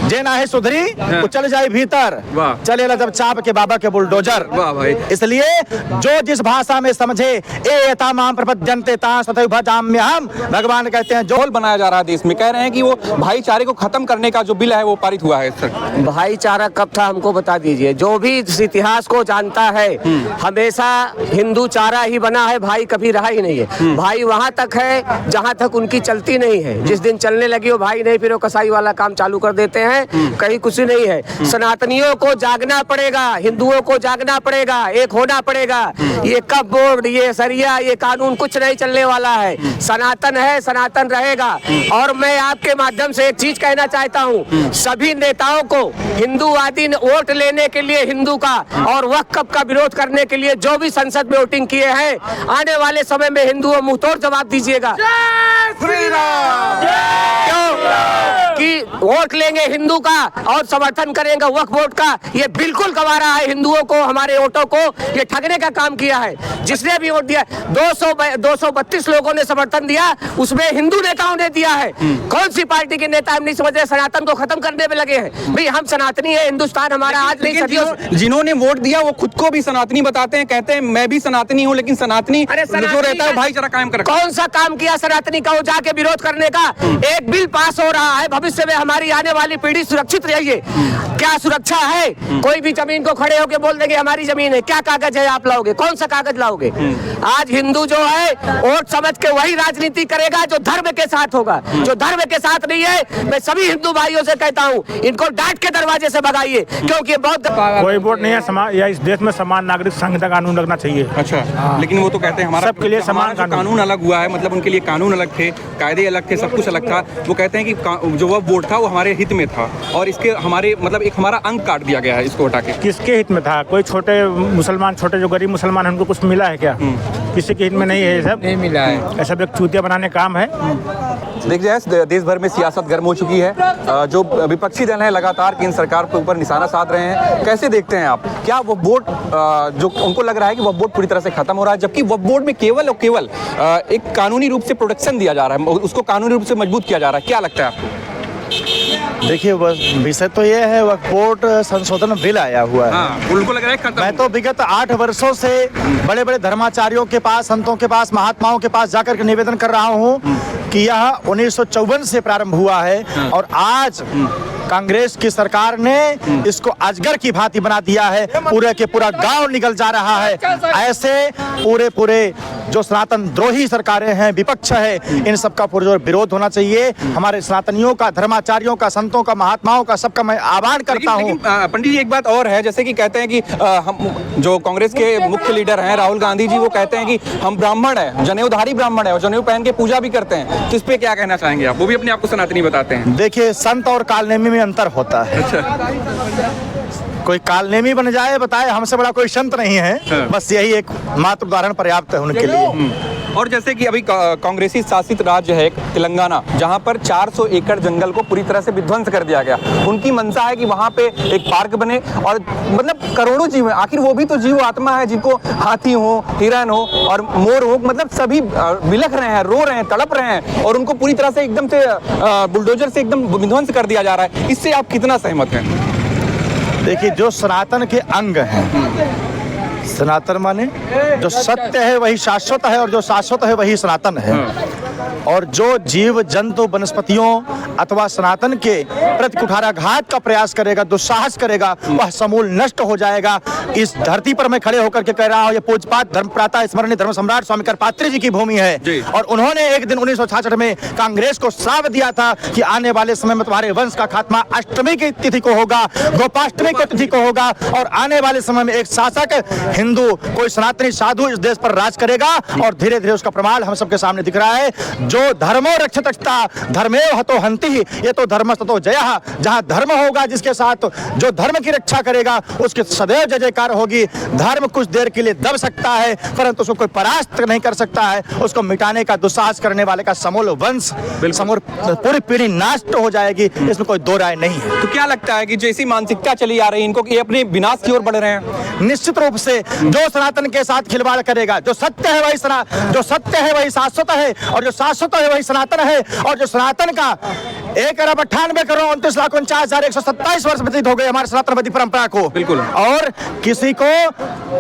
जे ना है सुधरी वो चल जाए भीतर, चलेला जब चाप के बाबा के बुलडोजर। वाह भाई। इसलिए जो जिस भाषा में समझे ए तमाम प्रपंचते ता सतैव भजाम्य हम, भगवान कहते हैं जो माहौल बनाया जा रहा है देश में, कह रहे हैं कि वो भाईचारे को खत्म करने का जो बिल है वो पारित हुआ है सर। भाईचारा कब था हमको बता दीजिए। जो भी इस इतिहास को जानता है हमेशा हिंदू चारा ही बना है, भाई कभी रहा ही नहीं है। भाई वहाँ तक है जहाँ तक उनकी चलती नहीं है। जिस दिन चलने लगी वो भाई नहीं, फिर वो कसाई वाला काम चालू कर देते हैं, कहीं कुछ नहीं है। सनातनियों को जागना पड़ेगा, हिंदुओं को जागना पड़ेगा, एक होना पड़ेगा। ये कब बोर्ड, ये सरिया, ये कानून कुछ नहीं चलने वाला है। सनातन है, सनातन रहेगा। और मैं आपके माध्यम से एक चीज कहना चाहता हूँ, सभी नेताओं को हिंदूवादी वोट लेने के लिए हिंदू का और वक्फ का विरोध करने के लिए जो भी संसद में वोटिंग किए हैं, आने वाले समय में हिंदुओं मुंहतोड़ जवाब दीजिएगा। क्यों कि वोट लेंगे हिंदू का और समर्थन करेंगे वक्फ वोट का, ये बिल्कुल गवारा है। हिंदुओं को, हमारे वोटों को ये ठगने का काम किया है। जिसने भी वोट दिया, 232 लोगों ने समर्थन दिया, उसमें हिंदू नेताओं ने दिया है। कौन सी पार्टी के नेता हम नहीं समझ रहे, सनातन को खत्म करने में लगे हैं। भाई हम सनातनी है, हिंदुस्तान हमारा आज नहीं सदियों। जिन्होंने वोट दिया वो खुद को भी सनातनी बताते हैं, कहते हैं मैं भी सनातनी हूँ, लेकिन सनातनी जो रहता है भाईचारा कायम कर। कौन सा काम किया सनातनी का वो जाके विरोध करने का। एक बिल पास हो रहा है, भविष्य में हमारी आने वाली पीढ़ी सुरक्षित रहिए। क्या सुरक्षा है? कोई भी जमीन को खड़े होकर बोल देंगे हमारी जमीन है। क्या कागज है आप लाओगे? कौन सा कागज लाओगे? आज हिंदू जो है वोट समझ के वही राजनीति करेगा जो धर्म के साथ होगा। जो धर्म के साथ नहीं है, मैं सभी हिंदू भाइयों से कहता हूँ इनको डांट के दरवाजे से भगाइए, क्योंकि बहुत कोई वोट नहीं है। या इस देश में समान नागरिक संहिता कानून लगना चाहिए। अच्छा, लेकिन वो तो कहते हैं हमारा सबके लिए समान कानून अलग हुआ है, मतलब उनके लिए कानून अलग थे, कायदे अलग थे, सब कुछ अलग था। वो कहते हैं कि जो वह वोट था वो हमारे हित में था और इसके हमारे मतलब एक हमारा अंक काट दिया गया है इसको हटा के। किसके हित में था? कोई छोटे मुसलमान, छोटे जो गरीब मुसलमान हैं उनको कुछ मिला है क्या? किसी के हित में नहीं है, ये सब नहीं मिला है। ऐसा एक चूतिया बनाने काम है। देखिए देश भर में सियासत गर्म हो चुकी है। जो विपक्षी दल हैं लगातार केंद्र सरकार के ऊपर निशाना साध रहे हैं। कैसे देखते हैं आप? क्या वो वोट जो उनको लग रहा है कि वह वोट पूरी तरह से खत्म हो रहा है, जबकि वह वोट में केवल और केवल एक कानूनी रूप से प्रोटेक्शन दिया जा रहा है, उसको कानूनी रूप से मजबूत किया जा रहा है। क्या लगता है आपको? देखिए विषय तो ये है, वक्फ बोर्ड संशोधन बिल आया हुआ है। हाँ, उनको लग रहा है खत्म। मैं तो विगत 8 वर्षों से बड़े बड़े धर्माचार्यों के पास, संतों के पास, महात्माओं के पास जाकर के निवेदन कर रहा हूँ कि यह 1954 से प्रारंभ हुआ है और आज कांग्रेस की सरकार ने इसको अजगर की भांति बना दिया है। पूरे के पूरा गांव निकल जा रहा है। ऐसे पूरे जो सनातन द्रोही सरकारें हैं, विपक्ष है, इन सबका पुरजोर विरोध होना चाहिए। हमारे सनातनियों का, धर्माचार्यों का, संतों का, महात्माओं का, सबका मैं आह्वान करता हूँ। पंडित जी एक बात और है, जैसे कि कहते हैं कि हम जो कांग्रेस के मुख्य लीडर हैं राहुल गांधी जी, वो कहते हैं कि हम ब्राह्मण है, जनेऊधारी ब्राह्मण है और जनेऊ पहन के पूजा भी करते हैं। तो इस पे क्या कहना चाहेंगे आप? वो भी अपने आप को सनातनी बताते हैं। देखिए संत और कालनेमी में अंतर होता है। कोई कालनेमी बन जाए बताए, हमसे बड़ा कोई संत नहीं है। बस यही एक मात्र उदाहरण पर्याप्त है उनके लिए। और जैसे कि अभी कांग्रेसी शासित राज्य है तेलंगाना, जहां पर 400 एकड़ जंगल को पूरी तरह से विध्वंस कर दिया गया। उनकी मंशा है कि वहां पे एक पार्क बने और मतलब करोड़ों जीव हैं, आखिर वो भी तो जीव आत्मा है, जिनको हाथी हो, हिरन हो और मोर हो, मतलब सभी बिलख रहे हैं, रो रहे हैं, तड़प रहे हैं और उनको पूरी तरह से एकदम से बुलडोजर से एकदम विध्वंस कर दिया जा रहा है। इससे आप कितना सहमत हैं? देखिए जो सनातन के अंग हैं, सनातन माने जो सत्य है वही शाश्वत है और जो शाश्वत है वही सनातन है। और जो जीव जंतु वनस्पतियों अथवा सनातन के प्रति कुठाराघात का प्रयास करेगा, दुस्साहस करेगा, वह समूल नष्ट हो जाएगा। इस धरती पर मैं खड़े होकर के कह रहा हूँ, ये पूज्यपात धर्मप्राता स्मरणीय धर्म सम्राट स्वामी करपात्री जी की भूमि है। और उन्होंने एक दिन 1966 में कांग्रेस को श्राप दिया था कि आने वाले समय में तुम्हारे वंश का खात्मा अष्टमी की तिथि को होगा, गोपाष्टमी की तिथि को होगा और आने वाले समय में एक शासक हिंदू, कोई सनातनी साधु इस देश पर राज करेगा। और धीरे धीरे उसका प्रमाण हम सबके सामने दिख रहा है। जो धर्मो रक्षतस्ता धर्मेव हतो हन्ति, ये तो धर्मस्ततो जयः। जहां धर्म होगा, जिसके साथ जो धर्म की रक्षा करेगा उसकी सदैव जय जयकार होगी। धर्म कुछ देर के लिए दब सकता है परंतु उसको कोई परास्त नहीं कर सकता है। उसको मिटाने का दुस्साहस करने वाले का समूल वंश, समूल पूरी पीढ़ी नष्ट हो जाएगी, इसमें कोई दो राय नहीं है। तो क्या लगता है कि जैसी मानसिकता चली आ रही है इनको, ये अपने विनाश की ओर बढ़ रहे हैं? निश्चित रूप से जो सनातन के साथ खिलवाड़ करेगा, जो सत्य है वही शाश्वत है और जो शाश्वत है वही सनातन है, और जो सनातन का 1,98,29,49,127 वर्ष व्यतीत हो गए हमारे सनातनवादी परंपरा को। बिल्कुल। और किसी को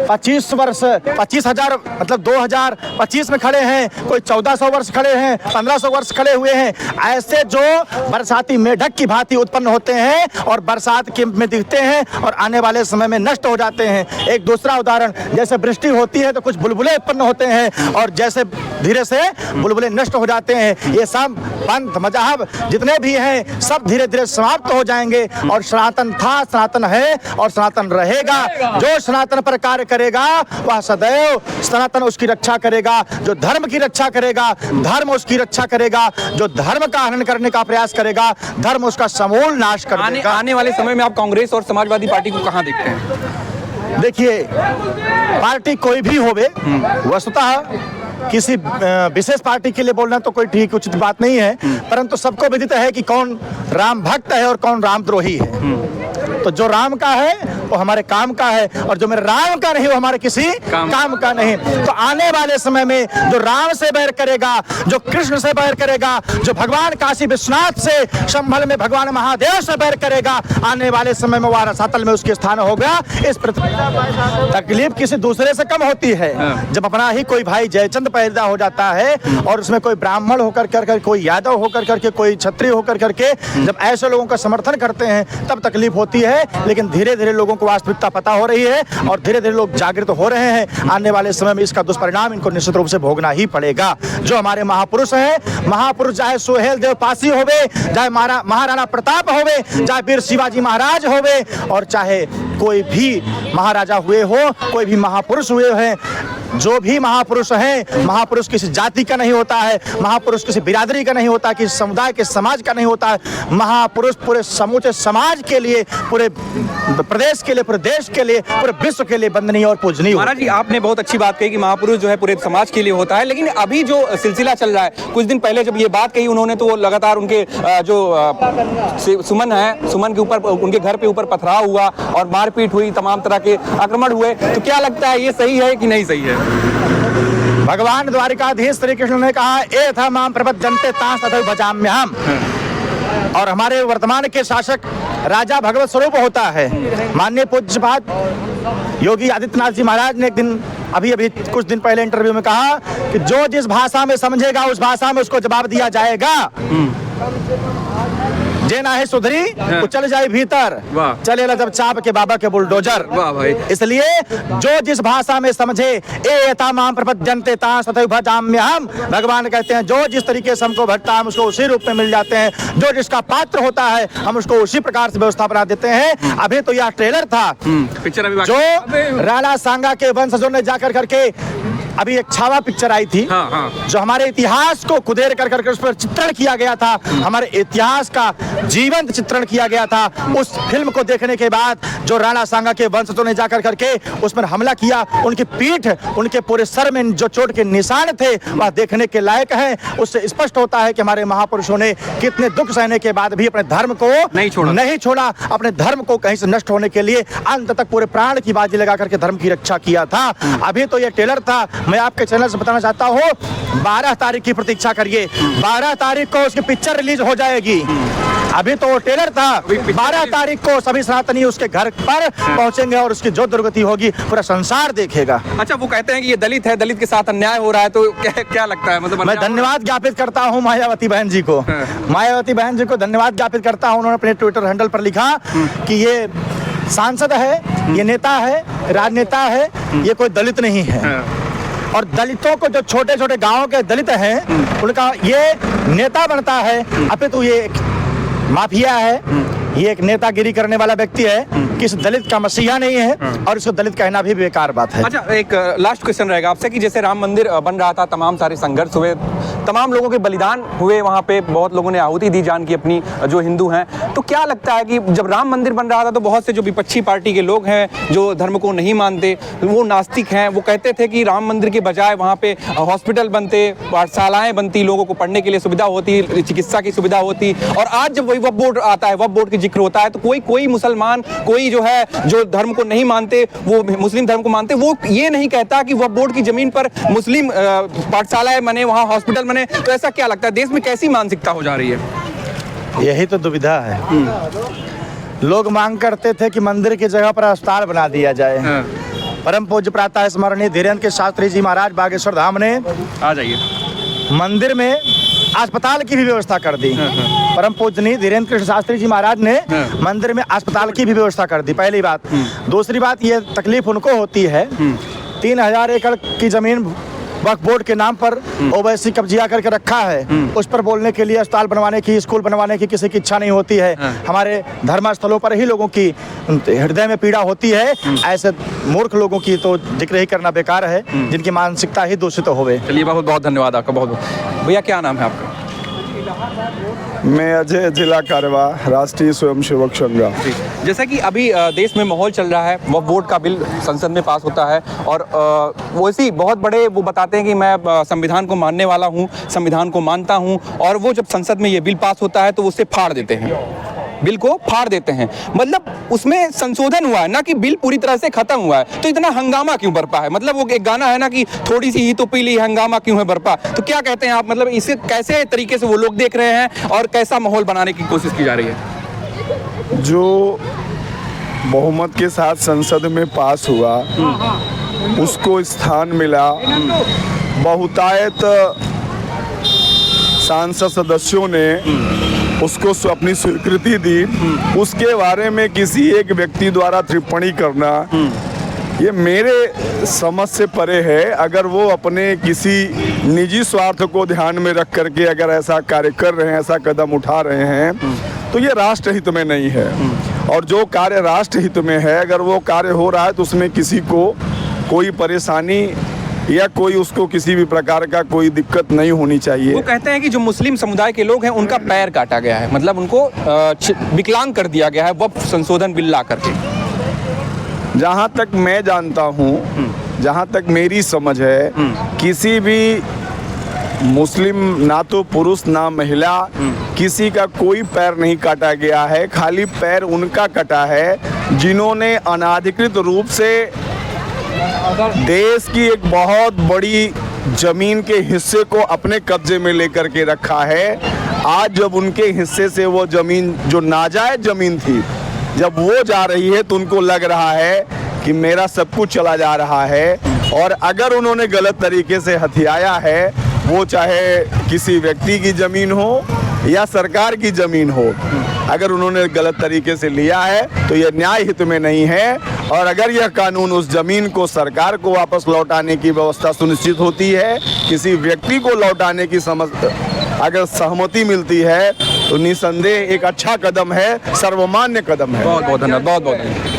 25 वर्ष, 25,000 मतलब 2025 में खड़े हैं, कोई 1400 वर्ष खड़े हैं, 1500 वर्ष खड़े हुए हैं। ऐसे जो बरसाती मेढक की भांति उत्पन्न होते हैं और बरसात के में दिखते हैं और आने वाले समय में नष्ट हो जाते हैं। एक दूसरा उदाहरण, जैसे वृष्टि होती है तो कुछ बुलबुले उत्पन्न होते हैं और जैसे धीरे से बुलबुले नष्ट हो जाते हैं। ये सब पंथ मजहब जितने भी हैं सब धीरे धीरे समाप्त हो जाएंगे, और सनातन था, सनातन है और सनातन रहेगा। जो सनातन पर कार्य करेगा वह सदैव सनातन उसकी रक्षा करेगा। जो धर्म की रक्षा करेगा, धर्म उसकी रक्षा करेगा। जो धर्म का हनन करने का प्रयास करेगा, धर्म उसका समूल नाश कर देगा। आने वाले समय में आप कांग्रेस और समाजवादी पार्टी को कहाँ देखते हैं? देखिए, पार्टी कोई भी होवे, वस्तुतः किसी विशेष पार्टी के लिए बोलना तो कोई ठीक उचित बात नहीं है, परंतु सबको विदित है कि कौन राम भक्त है और कौन रामद्रोही है। तो जो राम का है वो हमारे काम का है, और जो मेरे राम का नहीं वो हमारे किसी काम का नहीं। तो आने वाले समय में जो राम से बैर करेगा, जो कृष्ण से बैर करेगा, जो भगवान काशी विश्वनाथ से, संभल में भगवान महादेव से बैर करेगा, आने वाले समय में वह रसातल में उसके स्थान होगा। इस तकलीफ किसी दूसरे से कम होती है जब अपना ही कोई भाई जयचंद पैदा हो जाता है, और उसमें कोई ब्राह्मण होकर करके, कोई यादव होकर करके, कोई क्षत्रिय होकर करके जब ऐसे लोगों का समर्थन करते हैं तब तकलीफ होती है। लेकिन धीरे धीरे लोगों को वास्तविकता पता हो रही है और धीरे धीरे लोग जागृत हो रहे हैं। आने वाले समय में इसका दुष्परिणाम इनको निश्चित रूप से भोगना ही पड़ेगा। जो हमारे महापुरुष हैं, महापुरुष चाहे सोहेल देव पासी होवे, चाहे महाराणा प्रताप होवे, चाहे वीर शिवाजी महाराज होवे, और चाहे कोई भी महाराजा हुए हो, कोई भी महापुरुष हुए हैं, जो भी महापुरुष हैं, महापुरुष किसी जाति का नहीं होता है, महापुरुष किसी बिरादरी का नहीं होता, किसी समुदाय के समाज का नहीं होता है। महापुरुष पूरे समूचे समाज के लिए, पूरे प्रदेश के लिए, पूरे देश के लिए, पूरे विश्व के लिए वंदनीय और पूजनीय। महाराज जी, आपने बहुत अच्छी बात कही कि महापुरुष जो है पूरे समाज के लिए होता है, लेकिन अभी जो सिलसिला चल रहा है, कुछ दिन पहले जब ये बात कही उन्होंने तो लगातार उनके जो सुमन है, सुमन के ऊपर, उनके घर पे ऊपर पथराव हुआ और मारपीट हुई, तमाम तरह के आक्रमण हुए। तो क्या लगता है, ये सही है कि नहीं सही है? भगवान द्वारिकाधीश श्री कृष्ण ने कहा, ए था माम प्रपद्यन्ते तां तथैव भजाम्यहम्। और हमारे वर्तमान के शासक राजा भगवत स्वरूप होता है। माननीय पूज्यपाद योगी आदित्यनाथ जी महाराज ने एक दिन अभी कुछ दिन पहले इंटरव्यू में कहा कि जो जिस भाषा में समझेगा उस भाषा में उसको जवाब दिया जाएगा। जे ना है सुधरी वो चल जाए भीतर, चलेला जब चाप के बाबा के बुलडोजर। वाह भाई। इसलिए जो जिस भाषा में समझे, ए यथा माम प्रपद्यन्ते तां तथैव भजाम्यहम्। भगवान कहते हैं जो जिस तरीके से हमको भजता है हम उसको उसी रूप में मिल जाते हैं। जो जिसका पात्र होता है हम उसको उसी प्रकार से व्यवस्था बना देते हैं। अभी तो यह ट्रेलर था, पिक्चर अभी जो राणा सांगा के वंशजों ने जाकर करके अभी एक छावा पिक्चर आई थी। जो हमारे इतिहास को कुदेर कर करके उस पर चित्रण किया गया था, हमारे इतिहास का जीवंत चित्रण किया गया था। उस फिल्म को देखने के बाद जो राणा सांगा के वंशजों ने जाकर करके उस पर हमला किया, उनकी पीठ, उनके पूरे सर में जो चोट के निशान थे वह देखने के लायक है। उससे स्पष्ट होता है कि हमारे महापुरुषों ने कितने दुख सहने के बाद भी अपने धर्म को नहीं छोड़ा, अपने धर्म को कहीं से नष्ट होने के लिए अंत तक पूरे प्राण की बाजी लगा करके धर्म की रक्षा किया था। अभी तो ये ट्रेलर था, मैं आपके चैनल से बताना चाहता हूँ 12 तारीख की प्रतीक्षा करिए। 12 तारीख को उसकी पिक्चर रिलीज हो जाएगी। अभी तो ट्रेलर था, 12 तारीख को सभी सनातनी उसके घर पर पहुंचेंगे और उसकी जो दुर्गति होगी पूरा संसार देखेगा। अच्छा, वो कहते हैं कि ये दलित है, दलित के साथ अन्याय हो रहा है, तो क्या लगता है? मतलब मैं धन्यवाद ज्ञापित करता हूँ मायावती बहन जी को, मायावती बहन जी को धन्यवाद ज्ञापित करता हूँ। उन्होंने अपने ट्विटर हैंडल पर लिखा कि ये सांसद है, ये नेता है, राजनेता है, ये कोई दलित नहीं है। और दलितों को, जो छोटे छोटे गांवों के दलित हैं, उनका ये नेता बनता है। अपितु ये एक माफिया है, ये एक नेतागिरी करने वाला व्यक्ति है, किसी दलित का मसीहा नहीं है, और इसको दलित कहना भी बेकार बात है। अच्छा, एक लास्ट क्वेश्चन रहेगा आपसे कि जैसे राम मंदिर बन रहा था, तमाम सारे संघर्ष हुए, तमाम लोगों के बलिदान हुए, वहाँ पे बहुत लोगों ने आहुति दी जान की अपनी, जो हिंदू हैं, तो क्या लगता है कि जब राम मंदिर बन रहा था तो बहुत से जो विपक्षी पार्टी के लोग हैं, जो धर्म को नहीं मानते, वो नास्तिक हैं, वो कहते थे कि राम मंदिर के बजाय वहाँ पे हॉस्पिटल बनते, पाठशालाएं बनती, लोगों को पढ़ने के लिए सुविधा होती, चिकित्सा की सुविधा होती। और आज जब वही वक्फ बोर्ड आता है, वक्फ बोर्ड की जिक्र होता है, तो कोई मुसलमान, कोई जो है जो धर्म को नहीं मानते, वो मुस्लिम धर्म को मानते, वो ये नहीं कहता कि वक्फ बोर्ड की जमीन पर मुस्लिम पाठशालाएं बने, वहाँ हॉस्पिटल बने, बने, तो ऐसा क्या लगता है देश में कैसी मानसिकता हो जा रही है? यही तो दुविधा है। लोग मांग करते थे कि मंदिर की जगह पर अस्पताल बना दिया जाए। परम पूज्य प्रातः स्मरणीय धीरेन्द्र के शास्त्री जी महाराज बागेश्वर धाम ने आ जाइए मंदिर में अस्पताल की भी व्यवस्था कर दी। परम पूजनीय धीरेन्द्र कृष्ण शास्त्री जी महाराज ने मंदिर में अस्पताल की भी व्यवस्था कर दी, पहली बात। दूसरी बात, ये तकलीफ उनको होती है 3000 एकड़ की जमीन वक्फ बोर्ड के नाम पर ओवैसी कब्जिया करके रखा है। उस पर बोलने के लिए अस्पताल बनवाने की, स्कूल बनवाने की किसी की इच्छा नहीं होती है। हमारे धर्मस्थलों पर ही लोगों की हृदय में पीड़ा होती है। ऐसे मूर्ख लोगों की तो जिक्र ही करना बेकार है, जिनकी मानसिकता ही दूषित होवे। चलिए, बहुत बहुत धन्यवाद आपका, बहुत बहुत। भैया क्या नाम है आपका? मैं अजय, जिला कारवा, राष्ट्रीय स्वयंसेवक संघ। जैसा कि अभी देश में माहौल चल रहा है, वक्फ बोर्ड का बिल संसद में पास होता है और वैसे बहुत बड़े वो बताते हैं कि मैं संविधान को मानने वाला हूँ, संविधान को मानता हूँ, और वो जब संसद में ये बिल पास होता है तो उसे फाड़ देते हैं, बिल को फाड़ देते हैं। मतलब उसमें संशोधन हुआ है ना कि बिल पूरी तरह से खत्म हुआ है, तो इतना हंगामा क्यों बरपा है? मतलब वो एक गाना है ना कि थोड़ी सी ही तो पी ली, हंगामा क्यों है बरपा? तो क्या कहते हैं आप, मतलब इसे कैसे तरीके से वो लोग देख रहे हैं और कैसा माहौल बनाने की कोशिश की जा रही है? जो बहुमत के साथ संसद में पास हुआ उसको स्थान मिला, बहुतायत सांसद सदस्यों ने उसको अपनी स्वीकृति दी, उसके बारे में किसी एक व्यक्ति द्वारा टिप्पणी करना ये मेरे समझ से परे है। अगर वो अपने किसी निजी स्वार्थ को ध्यान में रख करके अगर ऐसा कार्य कर रहे हैं, ऐसा कदम उठा रहे हैं, तो ये राष्ट्र हित में नहीं है। और जो कार्य राष्ट्र हित में है, अगर वो कार्य हो रहा है तो उसमें किसी को कोई परेशानी या कोई उसको किसी भी प्रकार का कोई दिक्कत नहीं होनी चाहिए। वो कहते हैं कि जो मुस्लिम समुदाय के लोग हैं उनका पैर काटा गया है, मतलब उनको विकलांग कर दिया गया है वक्फ संशोधन बिल ला करके। जहाँ तक मैं जानता हूँ, जहाँ तक मेरी समझ है, किसी भी मुस्लिम ना तो पुरुष ना महिला किसी का कोई पैर नहीं काटा गया है। खाली पैर उनका कटा है जिन्होंने अनाधिकृत रूप से देश की एक बहुत बड़ी जमीन के हिस्से को अपने कब्जे में लेकर के रखा है। आज जब उनके हिस्से से वो जमीन, जो नाजायज जमीन थी, जब वो जा रही है तो उनको लग रहा है कि मेरा सब कुछ चला जा रहा है। और अगर उन्होंने गलत तरीके से हथियाया है, वो चाहे किसी व्यक्ति की ज़मीन हो या सरकार की ज़मीन हो, अगर उन्होंने गलत तरीके से लिया है तो ये न्याय हित में नहीं है। और अगर यह कानून उस ज़मीन को सरकार को वापस लौटाने की व्यवस्था सुनिश्चित होती है, किसी व्यक्ति को लौटाने की अगर सहमति मिलती है, तो निसंदेह एक अच्छा कदम है, सर्वमान्य कदम है। बहुत बहुत धन्यवाद, बहुत बहुत धन्यवाद।